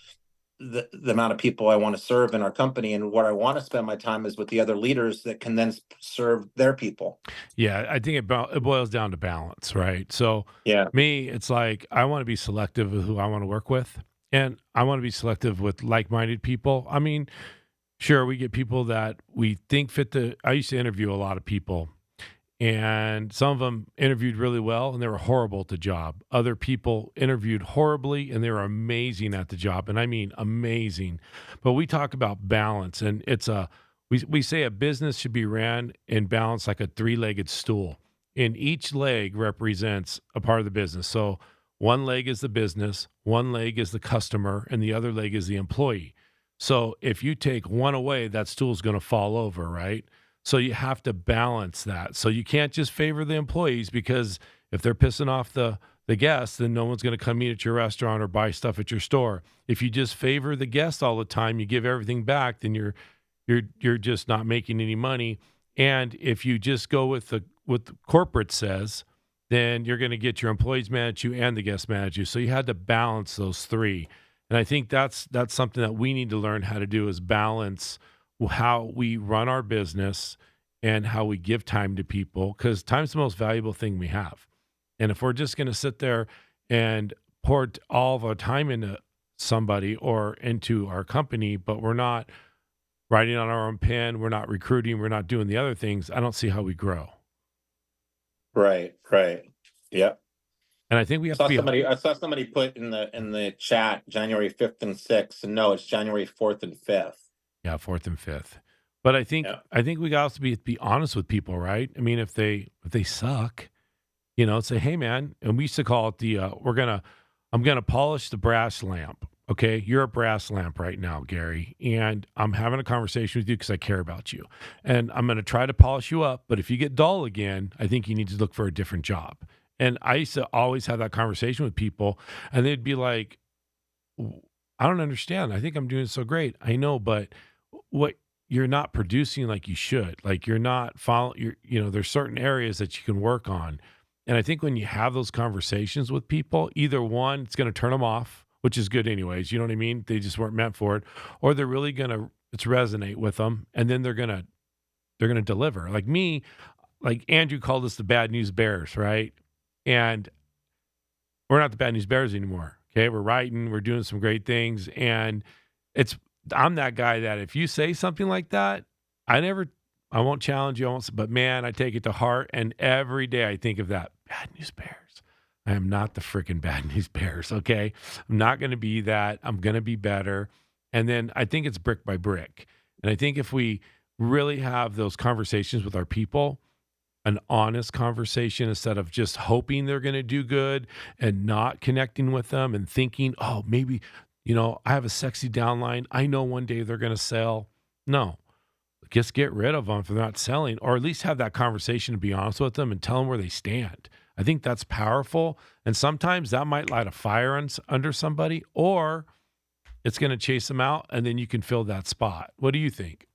the amount of people I want to serve in our company, and where I want to spend my time is with the other leaders that can then serve their people. Yeah, I think it boils down to balance, right? So Yeah. me, it's like I want to be selective with who I want to work with, and I want to be selective with like-minded people. I mean, sure, we get people that we think fit the. I used to interview a lot of people, and some of them interviewed really well and they were horrible at the job. Other people interviewed horribly and they were amazing at the job, and I mean amazing. But we talk about balance, and we say a business should be ran in balance like a three-legged stool, and each leg represents a part of the business. So one leg is the business, one leg is the customer, and the other leg is the employee. So if you take one away, that stool is going to fall over, right? So you have to balance that. So you can't just favor the employees, because if they're pissing off the guests, then no one's going to come eat at your restaurant or buy stuff at your store. If you just favor the guests all the time, you give everything back, then you're just not making any money. And if you just go with what the corporate says, then you're going to get your employees mad at you and the guests mad at you. So you had to balance those three. And I think that's something that we need to learn how to do, is balance how we run our business and how we give time to people, because time's the most valuable thing we have. And if we're just going to sit there and pour all of our time into somebody or into our company, but we're not writing on our own pen, we're not recruiting, we're not doing the other things, I don't see how we grow. Right. Yep. And I think we have to be. I saw somebody put in the chat January 5th and 6th, and no, it's January 4th and 5th. Yeah, 4th and 5th. But I think Yeah. we got to be honest with people, right? I mean, if they suck, say, hey man, and we used to call it the I'm gonna polish the brass lamp. Okay, you're a brass lamp right now, Gary, and I'm having a conversation with you because I care about you, and I'm gonna try to polish you up. But if you get dull again, I think you need to look for a different job. And I used to always have that conversation with people, and they'd be like, I don't understand. I think I'm doing so great. I know, but what you're not producing like you should. Like you're not following. There's certain areas that you can work on, and I think when you have those conversations with people, either one, it's going to turn them off, which is good anyways. You know what I mean? They just weren't meant for it, or they're really it's resonate with them, and then they're gonna deliver. Like me, like Andrew called us the bad news bears, right? And we're not the bad news bears anymore. Okay, we're writing, we're doing some great things, and I'm that guy that if you say something like that, I won't challenge you, but man, I take it to heart, and every day I think of that. Bad news bears. I am not the freaking bad news bears, okay? I'm not going to be that. I'm going to be better. And then I think it's brick by brick. And I think if we really have those conversations with our people, an honest conversation, instead of just hoping they're going to do good and not connecting with them and thinking, oh, maybe, I have a sexy downline, I know one day they're going to sell. No, just get rid of them if they're not selling, or at least have that conversation to be honest with them and tell them where they stand. I think that's powerful. And sometimes that might light a fire under somebody, or it's going to chase them out, and then you can fill that spot. What do you think?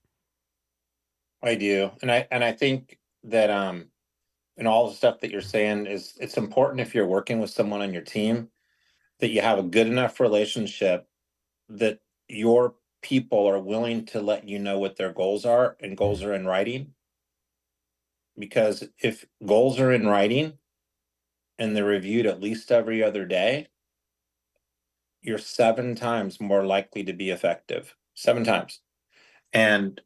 I do. And I think that and all the stuff that you're saying it's important, if you're working with someone on your team, that you have a good enough relationship that your people are willing to let you know what their goals are, and goals are in writing. Because if goals are in writing and they're reviewed at least every other day, you're 7 times more likely to be effective. 7 times. And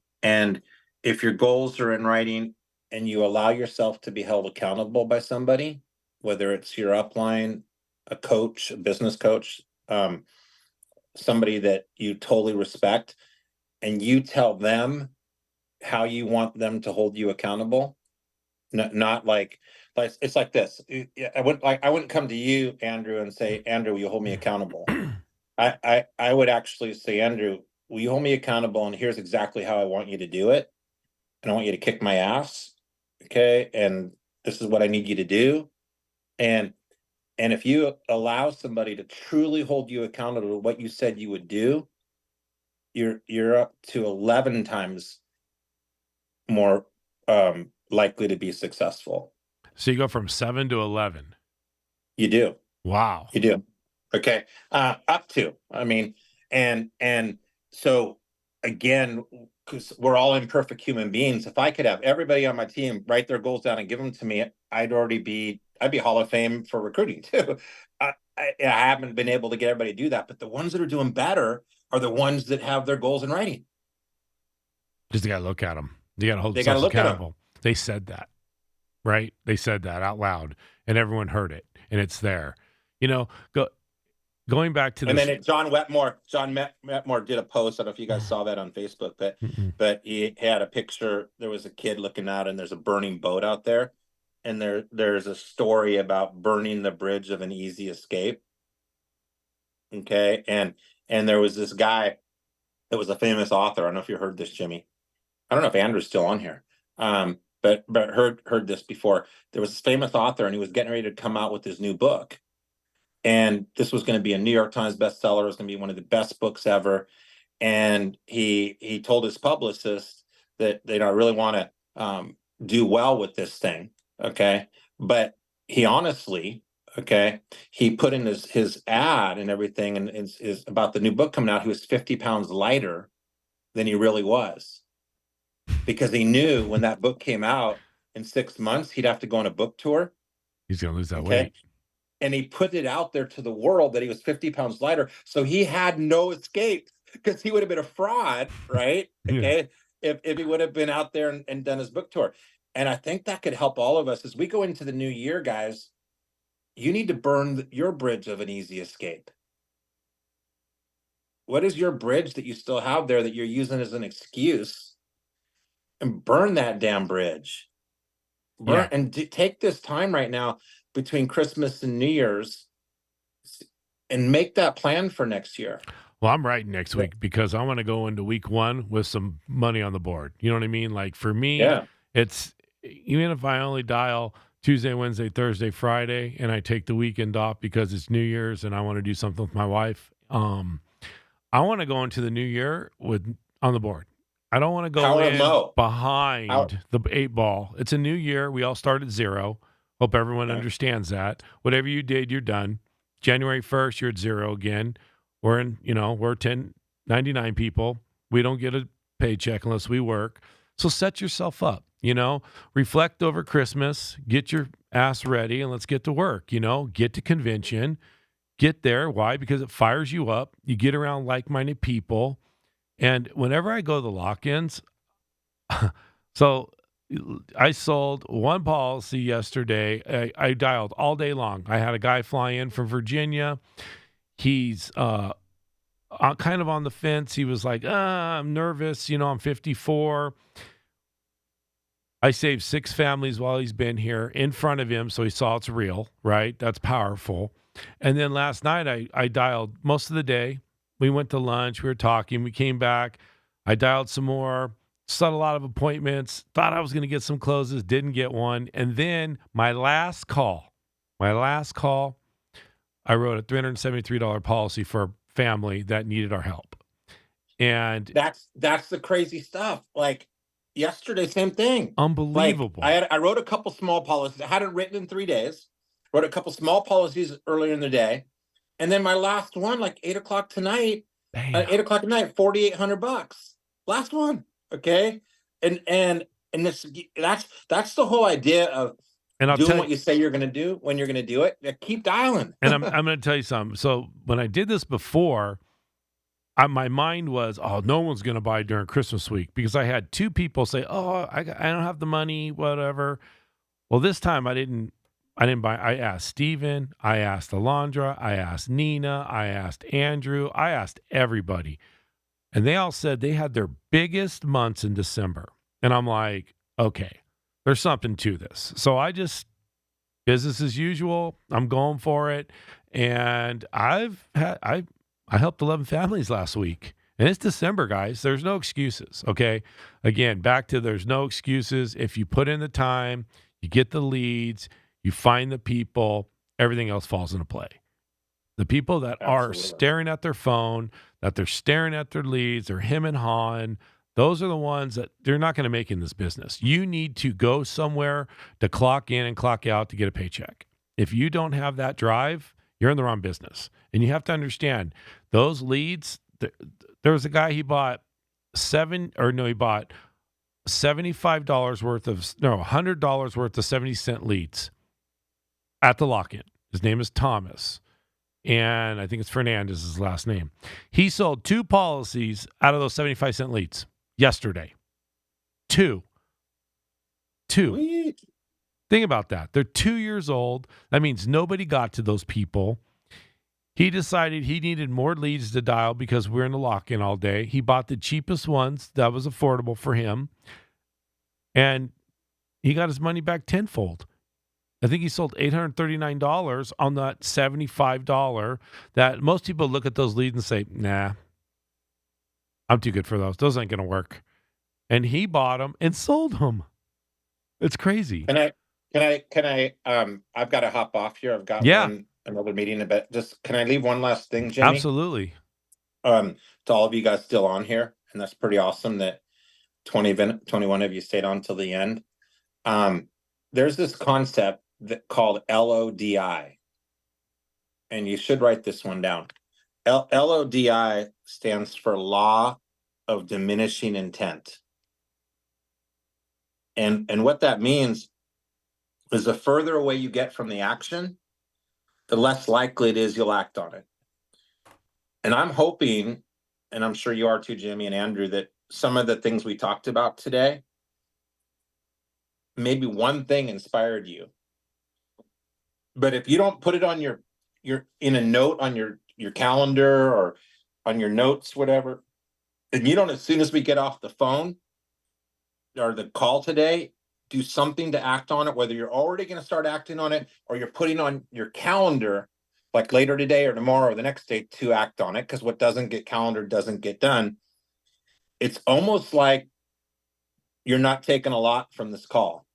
if your goals are in writing and you allow yourself to be held accountable by somebody, whether it's your upline, a coach, a business coach, somebody that you totally respect, and you tell them how you want them to hold you accountable. Not like it's like this. I wouldn't come to you, Andrew, and say, Andrew, will you hold me accountable? I would actually say, Andrew, will you hold me accountable? And here's exactly how I want you to do it. And I want you to kick my ass. Okay. And this is what I need you to do. And if you allow somebody to truly hold you accountable to what you said you would do, you're up to 11 times more likely to be successful. So you go from 7 to 11. You do. Wow. You do. Okay. Up to. I mean, and so again, because we're all imperfect human beings, if I could have everybody on my team write their goals down and give them to me, I'd be Hall of Fame for recruiting too. I haven't been able to get everybody to do that, but the ones that are doing better are the ones that have their goals in writing. Just got to look at them. You got to hold They gotta themselves look at 'em. accountable. They said that, right? They said that out loud, and everyone heard it, and it's there. You know, going back to And this. then John Wetmore did a post. I don't know if you guys saw that on Facebook, but he had a picture. There was a kid looking out, and there's a burning boat out there, and there's a story about burning the bridge of an easy escape. Okay, and there was this guy that was a famous author. I don't know if you heard this, Jimmy. I don't know if Andrew's still on here, but heard this before. There was this famous author, and he was getting ready to come out with his new book. And this was going to be a New York Times bestseller. It was going to be one of the best books ever. And he told his publicist that I really want to do well with this thing. Okay, but he honestly, he put in his ad and everything, and is about the new book coming out. He was 50 pounds lighter than he really was, because he knew when that book came out in 6 months, he'd have to go on a book tour. He's going to lose that weight. And he put it out there to the world that he was 50 pounds lighter. So he had no escape, because he would have been a fraud, right? Okay. If he would have been out there and done his book tour. And I think that could help all of us as we go into the new year, guys. You need to burn your bridge of an easy escape. What is your bridge that you still have there that you're using as an excuse? And burn that damn bridge. And take this time right now between Christmas and New Year's and make that plan for next year. Well, I'm writing next week because I want to go into week 1 with some money on the board. You know what I mean? Like for me, it's even if I only dial Tuesday, Wednesday, Thursday, Friday, and I take the weekend off because it's New Year's and I want to do something with my wife. I want to go into the new year on the board. I don't want to go in behind the 8 ball. It's a new year. We all start at 0. Hope everyone understands that. Whatever you did, you're done. January 1st, you're at 0 again. We're 1099 people. We don't get a paycheck unless we work. So set yourself up, reflect over Christmas, get your ass ready, and let's get to work, get to convention, get there. Why? Because it fires you up. You get around like-minded people. And whenever I go to the lock-ins, so I sold one policy yesterday. I dialed all day long. I had a guy fly in from Virginia. He's kind of on the fence. He was like, I'm nervous. I'm 54. I saved 6 families while he's been here in front of him, so he saw it's real, right? That's powerful. And then last night, I dialed most of the day. We went to lunch. We were talking. We came back. I dialed some more. Set a lot of appointments. Thought I was going to get some closes. Didn't get one. And then my last call, I wrote a $373 policy for a family that needed our help. And that's the crazy stuff. Like yesterday, same thing. Unbelievable. Like, I wrote a couple small policies. I hadn't written in 3 days. Wrote a couple small policies earlier in the day. And then my last one, like 8 o'clock tonight, 8 o'clock at night, $4,800. Last one. Okay. And that's the whole idea of doing what you say you're going to do when you're going to do it. Keep dialing. And I'm going to tell you something. So when I did this before, my mind was, no one's going to buy during Christmas week, because I had 2 people say, I don't have the money, whatever. Well, this time I didn't buy. I asked Steven, I asked Alondra, I asked Nina, I asked Andrew, I asked everybody. And they all said they had their biggest months in December. And I'm like, okay, there's something to this. So I just, business as usual. I'm going for it. And I helped 11 families last week. And it's December, guys. There's no excuses. Okay. Again, back to there's no excuses. If you put in the time, you get the leads, you find the people, everything else falls into play. The people that are Absolutely. staring at their phone, that they're staring at their leads, they're him and hawing, those are the ones that they're not going to make in this business. You need to go somewhere to clock in and clock out to get a paycheck. If you don't have that drive, you're in the wrong business. And you have to understand those leads. There was a guy, he bought $75 worth of, $100 worth of 70-cent leads at the lock-in. His name is Thomas. And I think it's Fernandez, his last name. He sold 2 policies out of those 75-cent leads yesterday. 2. Sweet. Think about that. They're 2 years old. That means nobody got to those people. He decided he needed more leads to dial because we're in the lock-in all day. He bought the cheapest ones that was affordable for him. And he got his money back tenfold. I think he sold $839 on that $75 that most people look at those leads and say, nah, I'm too good for those. Those ain't going to work. And he bought them and sold them. It's crazy. Can I, I've got to hop off here. I've got another meeting in a bit. Just, can I leave one last thing, Jamie? Absolutely. To all of you guys still on here, and that's pretty awesome that 21 of you stayed on till the end. There's this concept called LODI, and you should write this one down. LODI stands for Law of Diminishing Intent. And what that means is the further away you get from the action, the less likely it is you'll act on it. And I'm hoping, and I'm sure you are too, Jimmy and Andrew, that some of the things we talked about today, maybe one thing inspired you. But if you don't put it on your in a note on your calendar or on your notes, whatever, and you don't, as soon as we get off the phone or the call today, do something to act on it, whether you're already going to start acting on it or you're putting on your calendar like later today or tomorrow or the next day to act on it, because what doesn't get calendared doesn't get done. It's almost like you're not taking a lot from this call.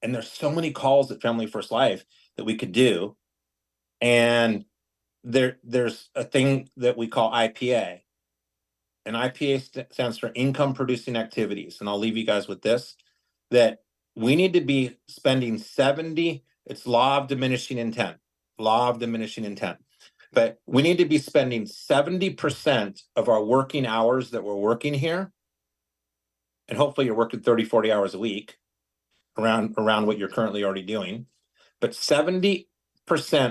And there's so many calls at Family First Life that we could do. And there's a thing that we call IPA. And IPA stands for income producing activities. And I'll leave you guys with this, that we need to be spending 70, it's law of diminishing intent, but we need to be spending 70% of our working hours that we're working here. And hopefully you're working 30, 40 hours a week around what you're currently already doing. But 70%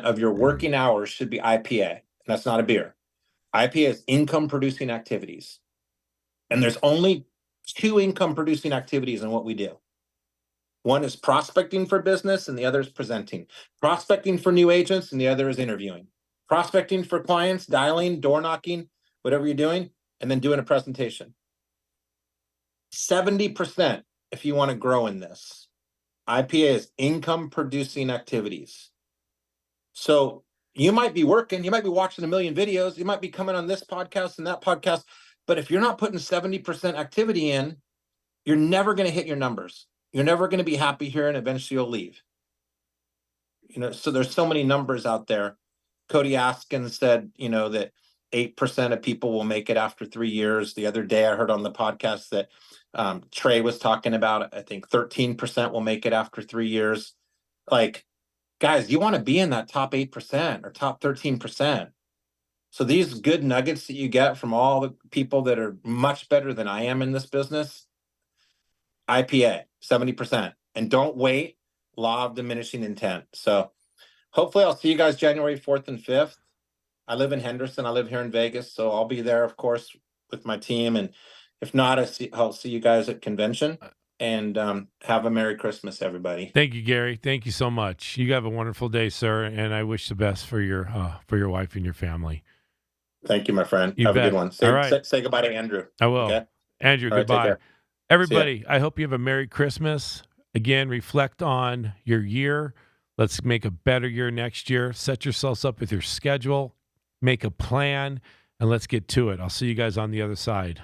of your working hours should be IPA. And that's not a beer. IPA is income producing activities. And there's only 2 income producing activities in what we do. One is prospecting for business and the other is presenting. Prospecting for new agents and the other is interviewing. Prospecting for clients, dialing, door knocking, whatever you're doing, and then doing a presentation. 70% if you want to grow in this. IPA is income producing activities. So you might be working, you might be watching a million videos, you might be coming on this podcast and that podcast, but if you're not putting 70% activity in, you're never going to hit your numbers. You're never going to be happy here, and eventually you'll leave. So there's so many numbers out there. Cody Askin said, that 8% of people will make it after 3 years. The other day I heard on the podcast that Trey was talking about, I think 13% will make it after 3 years. Like, guys, you want to be in that top 8% or top 13%. So these good nuggets that you get from all the people that are much better than I am in this business, IPA, 70%. And don't wait, law of diminishing intent. So hopefully I'll see you guys January 4th and 5th. I live in Henderson. I live here in Vegas. So I'll be there, of course, with my team. And if not, I'll see you guys at convention. And have a Merry Christmas, everybody. Thank you, Gary. Thank you so much. You have a wonderful day, sir. And I wish the best for your wife and your family. Thank you, my friend. You have bet. a good one. All right. Say goodbye to Andrew. I will. Okay? Andrew, All right, goodbye. take care. Everybody, I hope you have a Merry Christmas. Again, reflect on your year. Let's make a better year next year. Set yourselves up with your schedule, make a plan, and let's get to it. I'll see you guys on the other side.